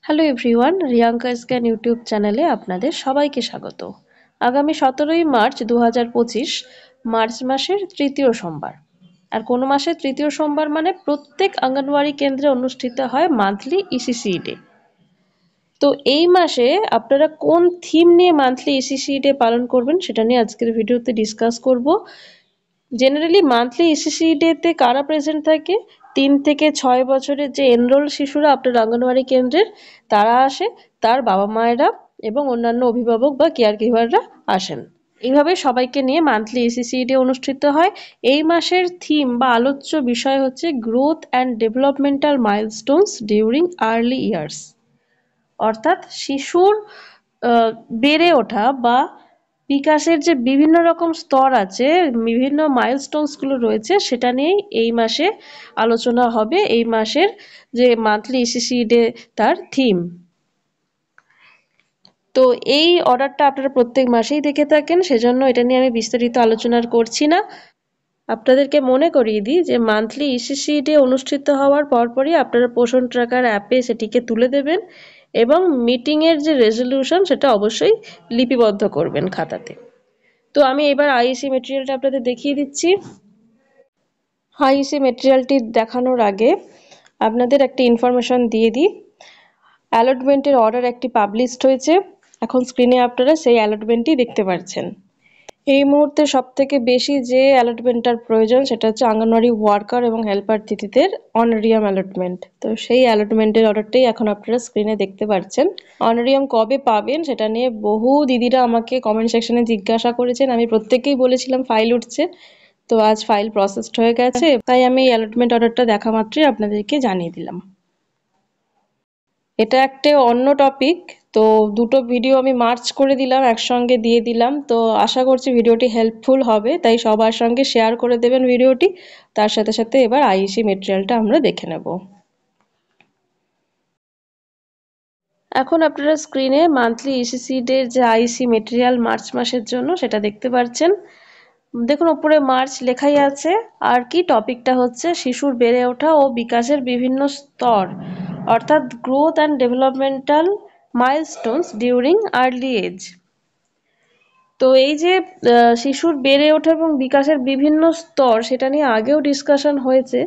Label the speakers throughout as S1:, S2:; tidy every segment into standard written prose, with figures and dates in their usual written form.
S1: Hello everyone, Riyanka scan YouTube চ্যানেলে আপনাদের সবাইকে স্বাগত। আগামী 17ই মার্চ 2025 মার্চ মাসের তৃতীয় সোমবার। আর কোন মাসের তৃতীয় সোমবার মানে প্রত্যেক অঙ্গনওয়াড়ি কেন্দ্রে অনুষ্ঠিত হয় মান্থলি ইসিসি ডে। তো এই মাসে আপনারা কোন থিম নিয়ে মান্থলি ইসিসি ডে পালন করবেন সেটা নিয়ে আজকের ভিডিওতে ডিসকাস করব। জেনারেলি মান্থলি ইসিসি ডেতে কারা প্রেজেন্ট থাকে? 3 থেকে 6 বছরের যে এনরোল শিশুরা আপনার অঙ্গনওয়াড়ি কেন্দ্রের তারা আসে, তার বাবা মায়েরা এবং অন্যান্য অভিভাবক বা কেয়ার গিভাররা আসেন। এইভাবে সবাইকে নিয়ে মান্থলি ইসিসি ডে অনুষ্ঠিত হয়। এই মাসের থিম বা আলোচ্য বিষয় হচ্ছে growth and developmental milestones during early years, অর্থাৎ শিশুর বেড়ে ওঠা বা বিকাশের যে বিভিন্ন রকম স্তর আছে, বিভিন্ন মাইলস্টোনসগুলো রয়েছে, সেটা নিয়েই এই মাসে আলোচনা হবে। এই মাসের যে মান্থলি ইসিসি ডে তার থিম। তো এই অর্ডারটা আপনারা প্রত্যেক মাসেই দেখে থাকেন, সেজন্য এটা নিয়ে আমি বিস্তারিত আলোচনা করছি না। আপনাদেরকে মনে করিয়ে দিই যে মান্থলি ইসিসি ডে অনুষ্ঠিত হওয়ার পরপরই আপনারা পোষণ ট্র্যাকার অ্যাপে সেটিকে তুলে দেবেন এবং মিটিংয়ের যে রেজলিউশন সেটা অবশ্যই লিপিবদ্ধ করবেন খাতাতে। তো আমি এবার আইইসি মেটেরিয়ালটা আপনাদের দেখিয়ে দিচ্ছি। আইইসি মেটেরিয়ালটি দেখানোর আগে আপনাদের একটা ইনফরমেশন দিয়ে দিই। অ্যালটমেন্টের অর্ডার একটি পাবলিশড হয়েছে। এখন স্ক্রিনে আপনারা সেই অ্যালটমেন্টটি দেখতে পাচ্ছেন। এই মুহূর্তে সবথেকে বেশি যে অ্যালটমেন্টটার প্রয়োজন সেটা হচ্ছে অঙ্গনওয়াড়ি ওয়ার্কার এবং হেল্পার দিদিদের অনারিয়াম অ্যালটমেন্ট। তো সেই অ্যালটমেন্টের অর্ডারটাই এখন আপনারা স্ক্রিনে দেখতে পাচ্ছেন। অনারিয়াম কবে পাবেন সেটা নিয়ে বহু দিদিরা আমাকে কমেন্ট সেকশনে জিজ্ঞাসা করেছেন। আমি প্রত্যেককেই বলেছিলাম ফাইল উঠছে, তো আজ ফাইল প্রসেসড হয়ে গেছে, তাই আমি এই অ্যালটমেন্ট অর্ডারটা দেখা মাত্রই আপনাদেরকে জানিয়ে দিলাম। এটা একটা অন্য টপিক, তো দুটো ভিডিও আমি মার্চ করে দিলাম, একসঙ্গে দিয়ে দিলাম। তো আশা করছি ভিডিওটি হেল্পফুল হবে, তাই সবার সঙ্গে শেয়ার করে দেবেন ভিডিওটি। তার সাথে সাথে এবার আইইসি মেটেরিয়ালটা আমরা দেখে নেব। এখন আপনারা স্ক্রিনে মান্থলি ইসিসি ডে যে আইইসি মেটেরিয়াল মার্চ মাসের জন্য সেটা দেখতে পাচ্ছেন। দেখুন ওপরে মার্চ লেখাই আছে, আর কি টপিকটা হচ্ছে শিশুর বেড়ে ওঠা ও বিকাশের বিভিন্ন স্তর, অর্থাৎ growth and developmental milestones during early age. তো এই যে শিশুর বেড়ে ওঠা এবং বিকাশের বিভিন্ন স্তর সেটা নিয়ে আগেও ডিসকাশন হয়েছে।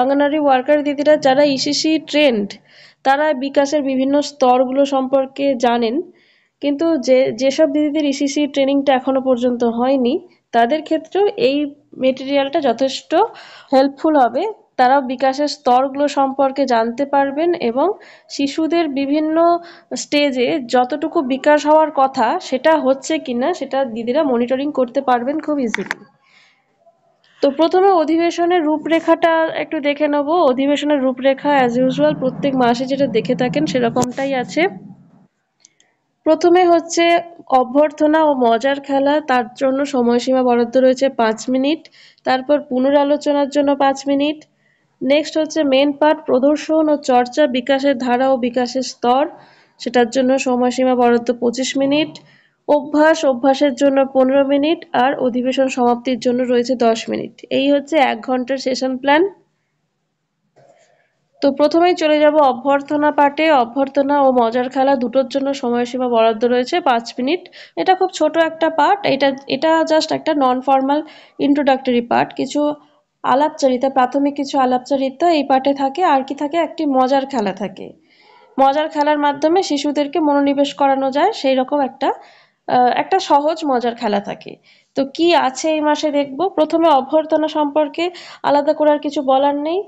S1: অঙ্গনওয়াড়ি ওয়ার্কার দিদিরা যারা ইসিসি ট্রেন্ড তারা বিকাশের বিভিন্ন স্তরগুলো সম্পর্কে জানেন, কিন্তু যেসব দিদিদের ইসিসি ট্রেনিংটা এখনো পর্যন্ত হয়নি তাদের ক্ষেত্রেও এই মেটেরিয়ালটা যথেষ্ট হেল্পফুল হবে। তারাও বিকাশের স্তরগুলো সম্পর্কে জানতে পারবেন এবং শিশুদের বিভিন্ন স্টেজে যতটুকু বিকাশ হওয়ার কথা সেটা হচ্ছে কিনা সেটা দিদিরা মনিটরিং করতে পারবেন খুব ইজিলি। তো প্রথমে অধিবেশনের রূপরেখাটা একটু দেখে নেব। অধিবেশনের রূপরেখা অ্যাজ ইউজুয়াল প্রত্যেক মাসে যেটা দেখে থাকেন সেরকমটাই আছে। প্রথমে হচ্ছে অভ্যর্থনা ও মজার খেলা, তার জন্য সময়সীমা বরাদ্দ রয়েছে 5 মিনিট। তারপর পুনরালোচনার জন্য 5 মিনিট। নেক্সট হচ্ছে মেন পার্ট প্রদর্শন ও চর্চা, বিকাশের ধারা ও বিকাশের স্তর, সেটার জন্য সময়সীমা বরাদ্দ 25 মিনিট। অভ্যাসের জন্য 15 মিনিট, আর অধিবেশন সমাপ্তির জন্য রয়েছে 10 মিনিট। এই হচ্ছে 1 ঘন্টার সেশন প্ল্যান। তো প্রথমেই চলে যাব অভ্যর্থনা পার্টে। অভ্যর্থনা ও মজার খেলা দুটোর জন্য সময়সীমা বরাদ্দ রয়েছে 5 মিনিট। এটা খুব ছোট একটা পার্ট, এটা জাস্ট একটা নন ফর্মাল ইন্ট্রোডাক্টরি পার্ট। কিছু আলাপচারিতা, প্রাথমিক কিছু আলাপচারিতা এই পার্টে থাকে। আর কি থাকে, একটি মজার খেলা থাকে। মজার খেলার মাধ্যমে শিশুদেরকে মনোনিবেশ করানো যায়, সেই রকম একটা সহজ মজার খেলা থাকে। তো কি আছে এই মাসে দেখব। প্রথমে অভ্যর্থনা সম্পর্কে আলাদা করে আর কিছু বলার নেই।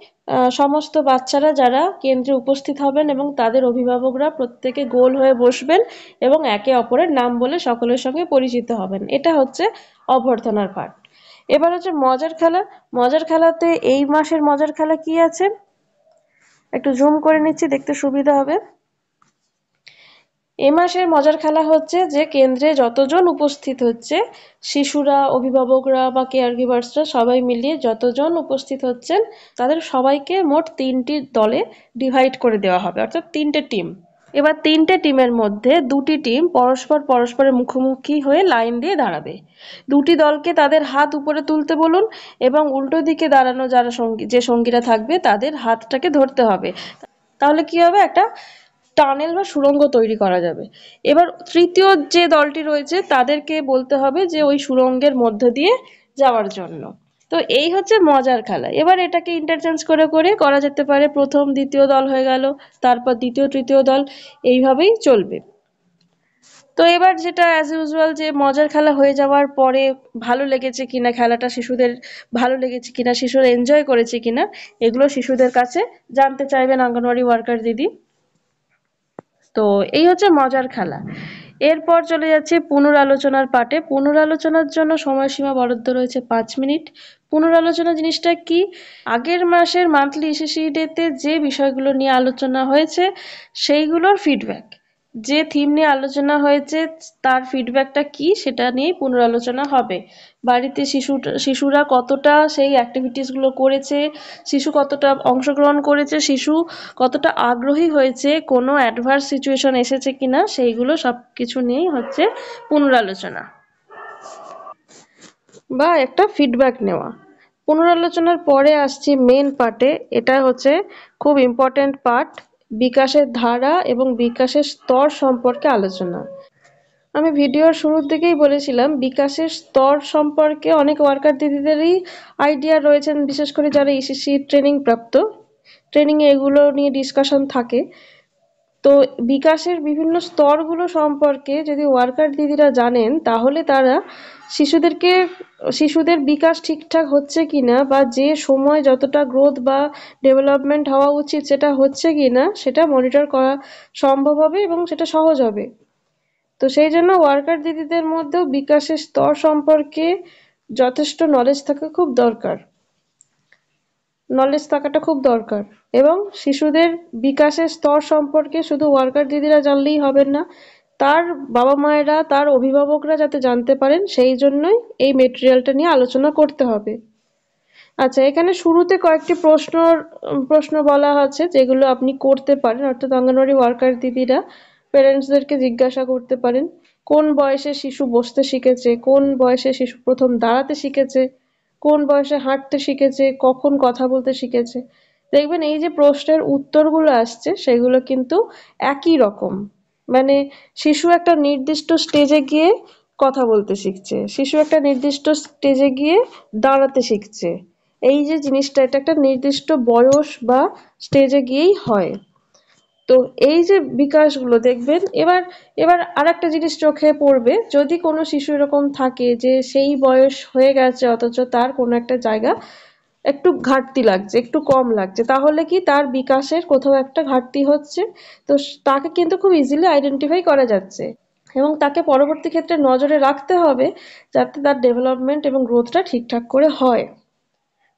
S1: সমস্ত বাচ্চারা যারা কেন্দ্রে উপস্থিত হবেন এবং তাদের অভিভাবকরা প্রত্যেকে গোল হয়ে বসবেন এবং একে অপরের নাম বলে সকলের সঙ্গে পরিচিত হবেন। এটা হচ্ছে অভ্যর্থনার পার্ট। এবার হচ্ছে মজার খেলা। মজার খেলাতে এই মাসের মজার খেলা কি আছে একটু জুম করে নিচ্ছি, দেখতে সুবিধা হবে। এ মাসের মজার খেলা হচ্ছে যে কেন্দ্রে যতজন উপস্থিত হচ্ছে, শিশুরা, অভিভাবকরা বা কেয়ার গিভার্সরা সবাই মিলিয়ে যতজন উপস্থিত হচ্ছেন তাদের সবাইকে মোট 3টি দলে ডিভাইড করে দেওয়া হবে, অর্থাৎ 3টে টিম। এবার 3টে টিমের মধ্যে 2টি টিম পরস্পরের মুখোমুখি হয়ে লাইন দিয়ে দাঁড়াবে। 2টি দলকে তাদের হাত উপরে তুলতে বলুন এবং উল্টো দিকে দাঁড়ানো যে সঙ্গীরা থাকবে তাদের হাতটাকে ধরতে হবে। তাহলে কি হবে, একটা টানেল বা সুড়ঙ্গ তৈরি করা যাবে। এবার তৃতীয় যে দলটি রয়েছে তাদেরকে বলতে হবে যে ওই সুড়ঙ্গের মধ্য দিয়ে যাওয়ার জন্য। তো এই হচ্ছে মজার খেলা। এবার এটাকে ইন্টারচেঞ্জ করে করে করা যেতে পারে, প্রথম দ্বিতীয় দল হয়ে গেল, তারপর দ্বিতীয় তৃতীয় দল, এইভাবেই চলবে। তো এবার যেটা অ্যাজ ইউজুয়াল, যে মজার খেলা হয়ে যাওয়ার পরে ভালো লেগেছে কিনা খেলাটা, শিশুদের ভালো লেগেছে কিনা, শিশুরা এনজয় করেছে কিনা, এগুলো শিশুদের কাছে জানতে চাইবেন অঙ্গনওয়াড়ি ওয়ার্কার দিদি। তো এই হচ্ছে মজার খেলা। এরপর চলে যাচ্ছে পুনরালোচনার পাটে। পুনরালোচনার জন্য সময়সীমা বরাদ্দ রয়েছে 5 মিনিট। পুনরালোচনা জিনিসটা কি? আগের মাসের মান্থলি ইসিসি ডেতে যে বিষয়গুলো নিয়ে আলোচনা হয়েছে সেইগুলোর ফিডব্যাক, যে থিম নিয়ে আলোচনা হয়েছে তার ফিডব্যাকটা কি সেটা নিয়েই পুনরালোচনা হবে। বাড়িতে শিশুরা কতটা সেই অ্যাক্টিভিটিসগুলো করেছে, শিশু কতটা অংশগ্রহণ করেছে, শিশু কতটা আগ্রহী হয়েছে, কোনো অ্যাডভার্স সিচুয়েশন এসেছে কিনা, সেইগুলো সবকিছু নিয়েই হচ্ছে পুনরালোচনা বা একটা ফিডব্যাক নেওয়া। পুনরালোচনার পরে আসছি মেন পার্টে। এটা হচ্ছে খুব ইম্পর্টেন্ট পার্ট, বিকাশের ধারা এবং বিকাশের স্তর সম্পর্কে আলোচনা। আমি ভিডিওর শুরুর দিকেই বলেছিলাম বিকাশের স্তর সম্পর্কে অনেক ওয়ার্কার দিদিদেরই আইডিয়া রয়েছেন, বিশেষ করে যারা ইসিসি ট্রেনিং প্রাপ্ত, ট্রেনিংয়ে এগুলো নিয়ে ডিসকাশন থাকে। তো বিকাশের বিভিন্ন স্তরগুলো সম্পর্কে যদি ওয়ার্কার দিদিরা জানেন তাহলে তারা শিশুদের বিকাশ ঠিকঠাক হচ্ছে কিনা বা যে সময় যতটা গ্রোথ বা ডেভেলপমেন্ট হওয়া উচিত সেটা হচ্ছে কিনা সেটা মনিটর করা সম্ভব হবে এবং সেটা সহজ হবে। তো সেই জন্য ওয়ার্কার দিদিদের মধ্যেও বিকাশের স্তর সম্পর্কে যথেষ্ট নলেজ থাকাটা খুব দরকার। এবং শিশুদের বিকাশের স্তর সম্পর্কে শুধু ওয়ার্কার দিদিরা জানলেই হবে না, তার বাবা মায়েরা, তার অভিভাবকরা যাতে জানতে পারেন সেই জন্যই এই মেটেরিয়ালটা নিয়ে আলোচনা করতে হবে। আচ্ছা, এখানে শুরুতে কয়েকটি প্রশ্ন বলা আছে যেগুলো আপনি করতে পারেন, অর্থাৎ অঙ্গনওয়াড়ি ওয়ার্কার দিদিরা প্যারেন্টসদেরকে জিজ্ঞাসা করতে পারেন কোন বয়সে শিশু বসতে শিখেছে, কোন বয়সে শিশু প্রথম দাঁড়াতে শিখেছে, কোন বয়সে হাঁটতে শিখেছে, কখন কথা বলতে শিখেছে। দেখবেন এই যে প্রশ্নের উত্তরগুলো আসছে সেগুলো কিন্তু একই রকম। মানে শিশু একটা নির্দিষ্ট স্টেজে গিয়ে কথা বলতে শিখছে, শিশু একটা নির্দিষ্ট স্টেজে গিয়ে দাঁড়াতে শিখছে। এই যে জিনিসটা, এটা একটা নির্দিষ্ট বয়স বা স্টেজে গিয়েই হয়। তো এই যে বিকাশগুলো দেখবেন, এবার এবার আরেকটা জিনিস চোখে পড়বে, যদি কোনো শিশু এরকম থাকে যে সেই বয়স হয়ে গেছে অথচ তার কোনো একটা জায়গা একটু ঘাটতি লাগছে, একটু কম লাগছে, তাহলে কি তার বিকাশের কোথাও একটা ঘাটতি হচ্ছে। তো তাকে কিন্তু খুব ইজিলি আইডেন্টিফাই করা যাচ্ছে এবং তাকে পরবর্তী ক্ষেত্রে নজরে রাখতে হবে যাতে তার ডেভেলপমেন্ট এবং গ্রোথটা ঠিকঠাক করে হয়।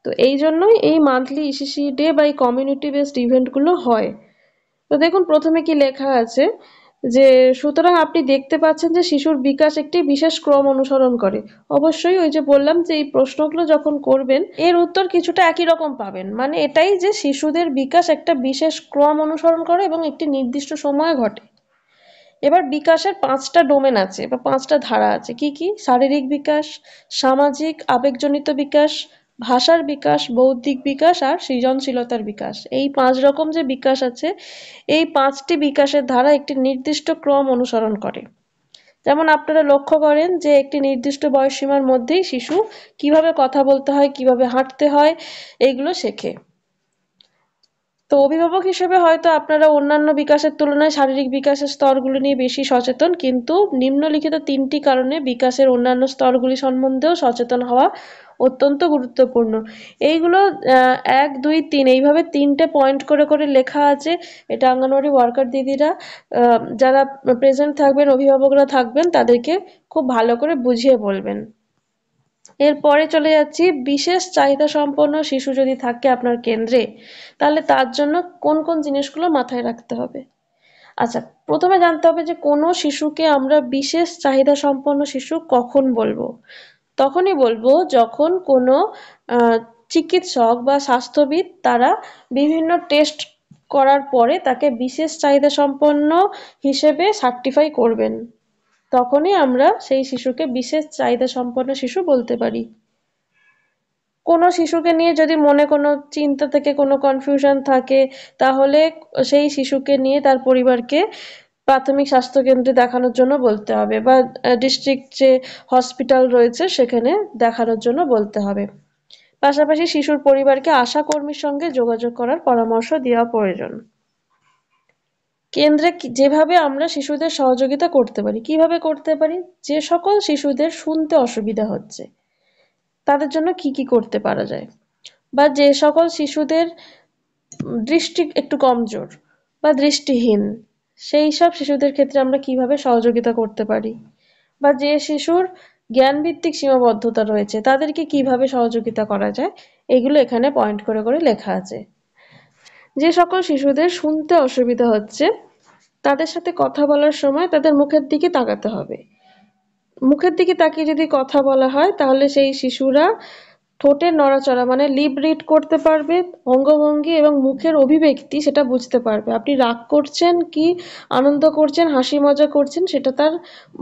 S1: তো এই জন্যই এই মান্থলি ইসিসি ডে বা এই কমিউনিটি বেসড ইভেন্টগুলো হয়। তো দেখুন প্রথমে কি লেখা আছে, যে সুতরাং আপনি দেখতে পাচ্ছেন যে শিশুর বিকাশ একটি বিশেষ ক্রম অনুসরণ করে। অবশ্যই ওই যে বললাম যে এই প্রশ্নগুলো যখন করবেন এর উত্তর কিছুটা একই রকম পাবেন, মানে এটাই যে শিশুদের বিকাশ একটা বিশেষ ক্রম অনুসরণ করে এবং একটি নির্দিষ্ট সময়ে ঘটে। এবার বিকাশের 5টা ডোমেন আছে বা 5টা ধারা আছে। কি কি? শারীরিক বিকাশ, সামাজিক আবেগজনিত বিকাশ, ভাষার বিকাশ, বৌদ্ধিক বিকাশ আর সৃজনশীলতার বিকাশ। এই 5 রকম যে বিকাশ আছে, এই 5টি বিকাশের ধারা একটি নির্দিষ্ট ক্রম অনুসরণ করে। যেমন আপনারা লক্ষ্য করেন যে একটি নির্দিষ্ট বয়সসীমার মধ্যেই শিশু কিভাবে কথা বলতে হয়, কিভাবে হাঁটতে হয়, এইগুলো শেখে। তো অভিভাবক হিসেবে হয়তো আপনারা অন্যান্য বিকাশের তুলনায় শারীরিক বিকাশের স্তরগুলো নিয়ে বেশি সচেতন, কিন্তু নিম্নলিখিত 3টি কারণে বিকাশের অন্যান্য স্তরগুলি সম্বন্ধেও সচেতন হওয়া অত্যন্ত গুরুত্বপূর্ণ। এইগুলো 1, 2, 3 এইভাবে 3টে পয়েন্ট করে করে লেখা আছে। এটা অঙ্গনওয়াড়ি ওয়ার্কার দিদিরা যারা প্রেজেন্ট থাকবেন, অভিভাবকরা থাকবেন, তাদেরকে খুব ভালো করে বুঝিয়ে বলবেন। এরপরে চলে যাচ্ছি, বিশেষ চাহিদা সম্পন্ন শিশু যদি থাকে আপনার কেন্দ্রে তাহলে তার জন্য কোন কোন জিনিসগুলো মাথায় রাখতে হবে। আচ্ছা, প্রথমে জানতে হবে যে কোনো শিশুকে আমরা বিশেষ চাহিদা সম্পন্ন শিশু কখন বলবো। তখনই বলবো যখন কোনো চিকিৎসক বা স্বাস্থ্যবিদ তারা বিভিন্ন টেস্ট করার পরে তাকে বিশেষ চাহিদা সম্পন্ন হিসেবে সার্টিফাই করবেন, তখনই আমরা সেই শিশুকে বিশেষ চাহিদা সম্পন্ন শিশু বলতে পারি। কোনো শিশুকে নিয়ে যদি মনে কোনো চিন্তা থেকে কোনো কনফিউশন থাকে, তাহলে সেই শিশুকে নিয়ে তার পরিবারকে প্রাথমিক স্বাস্থ্য কেন্দ্রে দেখানোর জন্য বলতে হবে, বা ডিস্ট্রিক্ট যে হসপিটাল রয়েছে সেখানে দেখানোর জন্য বলতে হবে। পাশাপাশি শিশুর পরিবারকে আশা কর্মীর সঙ্গে যোগাযোগ করার পরামর্শ দেওয়া প্রয়োজন। কেন্দ্রে যেভাবে আমরা শিশুদের সহযোগিতা করতে পারি, কিভাবে করতে পারি, যে সকল শিশুদের শুনতে অসুবিধা হচ্ছে তাদের জন্য কি কি করতে পারা যায়, বা যে সকল শিশুদের দৃষ্টি একটু কমজোর বা দৃষ্টিহীন, সেই সব শিশুদের ক্ষেত্রে আমরা কিভাবে সহযোগিতা করতে পারি, বা যে শিশুর জ্ঞানভিত্তিক সীমাবদ্ধতা রয়েছে তাদেরকে কিভাবে সহযোগিতা করা যায়, এগুলো এখানে পয়েন্ট করে করে লেখা আছে। যে সকল শিশুদের শুনতে অসুবিধা হচ্ছে তাদের সাথে কথা বলার সময় তাদের মুখের দিকে তাকাতে হবে। মুখের দিকে তাকিয়ে যদি কথা বলা হয় তাহলে সেই শিশুরা ঠোঁটের নড়াচড়া মানে লিপ রিড করতে পারবে, অঙ্গভঙ্গি এবং মুখের অভিব্যক্তি সেটা বুঝতে পারবে। আপনি রাগ করছেন কি আনন্দ করছেন, হাসি মজা করছেন, সেটা তার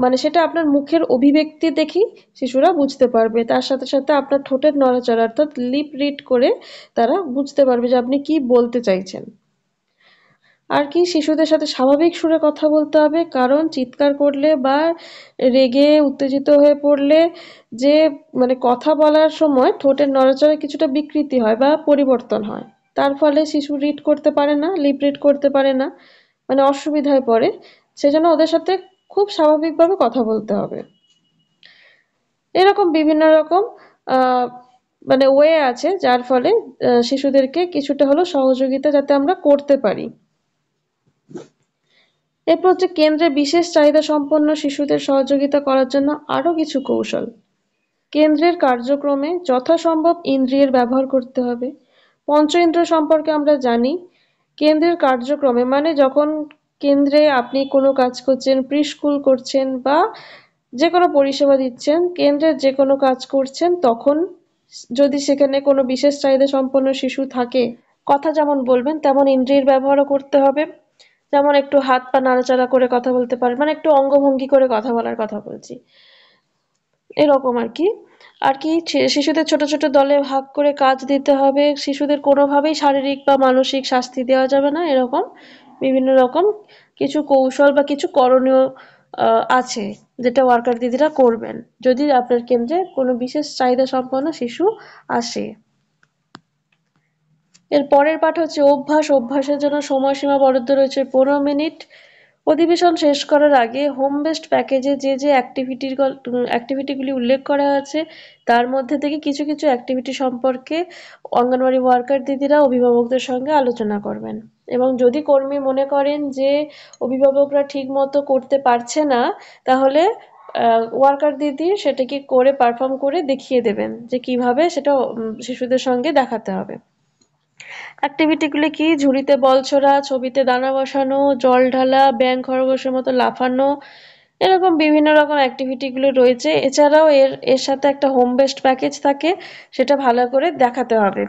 S1: মানে সেটা আপনার মুখের অভিব্যক্তি দেখেই শিশুরা বুঝতে পারবে। তার সাথে সাথে আপনার ঠোঁটের নড়াচড়া অর্থাৎ লিপ রিড করে তারা বুঝতে পারবে যে আপনি কি বলতে চাইছেন। আর কি শিশুদের সাথে স্বাভাবিক সুরে কথা বলতে হবে, কারণ চিৎকার করলে বা রেগে উত্তেজিত হয়ে পড়লে যে মানে কথা বলার সময় ঠোঁটের নড়াচড়ায় কিছুটা বিকৃতি হয় বা পরিবর্তন হয়, তার ফলে শিশু রিড করতে পারে না, লিপ রিড করতে পারে না, মানে অসুবিধায় পড়ে। সেজন্য ওদের সাথে খুব স্বাভাবিকভাবে কথা বলতে হবে। এরকম বিভিন্ন রকম আহ মানে ওয়ে আছে যার ফলে শিশুদেরকে কিছুটা হলেও সহযোগিতা যাতে আমরা করতে পারি। এরপর হচ্ছে কেন্দ্রে বিশেষ চাহিদা সম্পন্ন শিশুদের সহযোগিতা করার জন্য আরো কিছু কৌশল। কেন্দ্রের কার্যক্রমে যথাসম্ভব ইন্দ্রিয়ের ব্যবহার করতে হবে। পঞ্চ ইন্দ্রিয় সম্পর্কে আমরা জানি। কেন্দ্রের কার্যক্রমে মানে যখন কেন্দ্রে আপনি কোনো কাজ করছেন, প্রি স্কুল করছেন বা যে কোনো পরিষেবা দিচ্ছেন, কেন্দ্রের যে কোনো কাজ করছেন, তখন যদি সেখানে কোনো বিশেষ চাহিদা সম্পন্ন শিশু থাকে, কথা যেমন বলবেন তেমন ইন্দ্রিয়ের ব্যবহারও করতে হবে। যেমন একটু হাত পা নাড়াচাড়া করে কথা বলতে পারেন, মানে একটু অঙ্গভঙ্গি করে কথা বলার কথা বলছি, এরকম আর কি। আর কি শিশুদের ছোট ছোট দলে ভাগ করে কাজ দিতে হবে। শিশুদের কোনোভাবেই শারীরিক বা মানসিক শাস্তি দেওয়া যাবে না, এরকম বিভিন্ন রকম কিছু কৌশল বা কিছু করণীয় আছে যেটা ওয়ার্কার দিদিরা করবেন যদি আপনার কেন্দ্রে কোনো বিশেষ চাহিদা সম্পন্ন শিশু আসে। এর পরের পাঠ হচ্ছে অভ্যাস। অভ্যাসের জন্য সময়সীমা বরাদ্দ রয়েছে 15 মিনিট। অধিবেশন শেষ করার আগে হোম বেসড প্যাকেজে যে যে অ্যাক্টিভিটিগুলি উল্লেখ করা আছে তার মধ্যে থেকে কিছু কিছু অ্যাক্টিভিটি সম্পর্কে অঙ্গনওয়াড়ি ওয়ার্কার দিদিরা অভিভাবকদের সঙ্গে আলোচনা করবেন। এবং যদি কর্মী মনে করেন যে অভিভাবকরা ঠিক মতো করতে পারছে না, তাহলে ওয়ার্কার দিদি সেটাকে করে পারফর্ম করে দেখিয়ে দেবেন যে কিভাবে সেটা শিশুদের সঙ্গে দেখাতে হবে। অ্যাক্টিভিটিগুলি কি? ঝুড়িতে বল ছোড়া, ছবিতে দানা বসানো, জল ঢালা, ব্যাঙ খরগোশের মতো লাফানো, এরকম বিভিন্ন রকম অ্যাক্টিভিটিগুলো রয়েছে। এছাড়াও এর সাথে একটা হোম বেসড প্যাকেজ থাকে, সেটা ভালো করে দেখাতে হবে।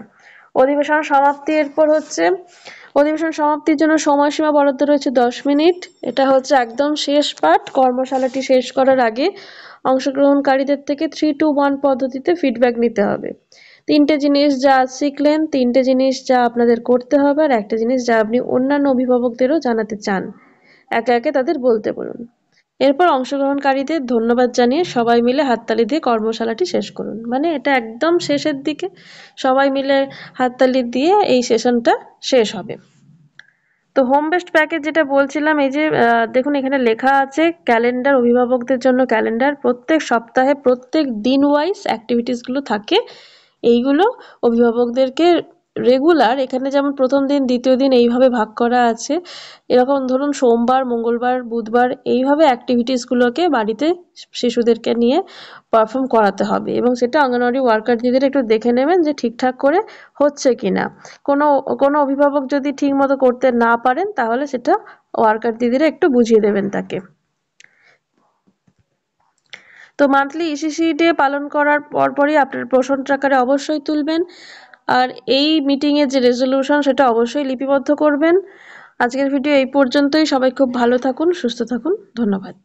S1: অধিবেশন সমাপ্তি। এরপর হচ্ছে অধিবেশন সমাপ্তির জন্য সময়সীমা বরাদ্দ রয়েছে 10 মিনিট। এটা হচ্ছে একদম শেষ পাঠ। কর্মশালাটি শেষ করার আগে অংশগ্রহণকারীদের থেকে 3-to-1 পদ্ধতিতে ফিডব্যাক নিতে হবে। 3টে জিনিস যা শিখলেন, 3টে জিনিস যা আপনাদের করতে হবে, আর একটা জিনিস যা আপনি অন্যান্য অভিভাবকদেরও জানাতে চান, একে একে তাদের বলতে বলুন। এরপর অংশগ্রহণকারীদের ধন্যবাদ জানিয়ে সবাই মিলে হাততালি দিয়ে কর্মশালাটি শেষ করুন। মানে এটা একদম শেষের দিকে সবাই মিলে হাততালি দিয়ে এই সেশনটা শেষ হবে। তো হোম বেসড প্যাকেজ যেটা বলছিলাম, এই যে দেখুন এখানে লেখা আছে ক্যালেন্ডার, অভিভাবকদের জন্য ক্যালেন্ডার, প্রত্যেক সপ্তাহে প্রত্যেক দিন ওয়াইজ অ্যাক্টিভিটিসগুলো থাকে। এইগুলো অভিভাবকদেরকে রেগুলার, এখানে যেমন প্রথম দিন দ্বিতীয় দিন এইভাবে ভাগ করা আছে, এরকম ধরুন সোমবার মঙ্গলবার বুধবার এইভাবে অ্যাক্টিভিটিসগুলোকে বাড়িতে শিশুদেরকে নিয়ে পারফর্ম করাতে হবে। এবং সেটা অঙ্গনওয়াড়ি ওয়ার্কার দিদিরা একটু দেখে নেবেন যে ঠিকঠাক করে হচ্ছে কিনা। কোনো কোনো অভিভাবক যদি ঠিক মতো করতে না পারেন তাহলে সেটা ওয়ার্কার দিদিরা একটু বুঝিয়ে দেবেন তাকে। তো মান্থলি ইসিসি ডে পালন করার পরপরই আপনার প্রশ্নোত্তর আকারে অবশ্যই তুলবেন, আর এই মিটিংয়ের যে রেজলিউশন সেটা অবশ্যই লিপিবদ্ধ করবেন। আজকের ভিডিও এই পর্যন্তই। সবাই খুব ভালো থাকুন, সুস্থ থাকুন, ধন্যবাদ।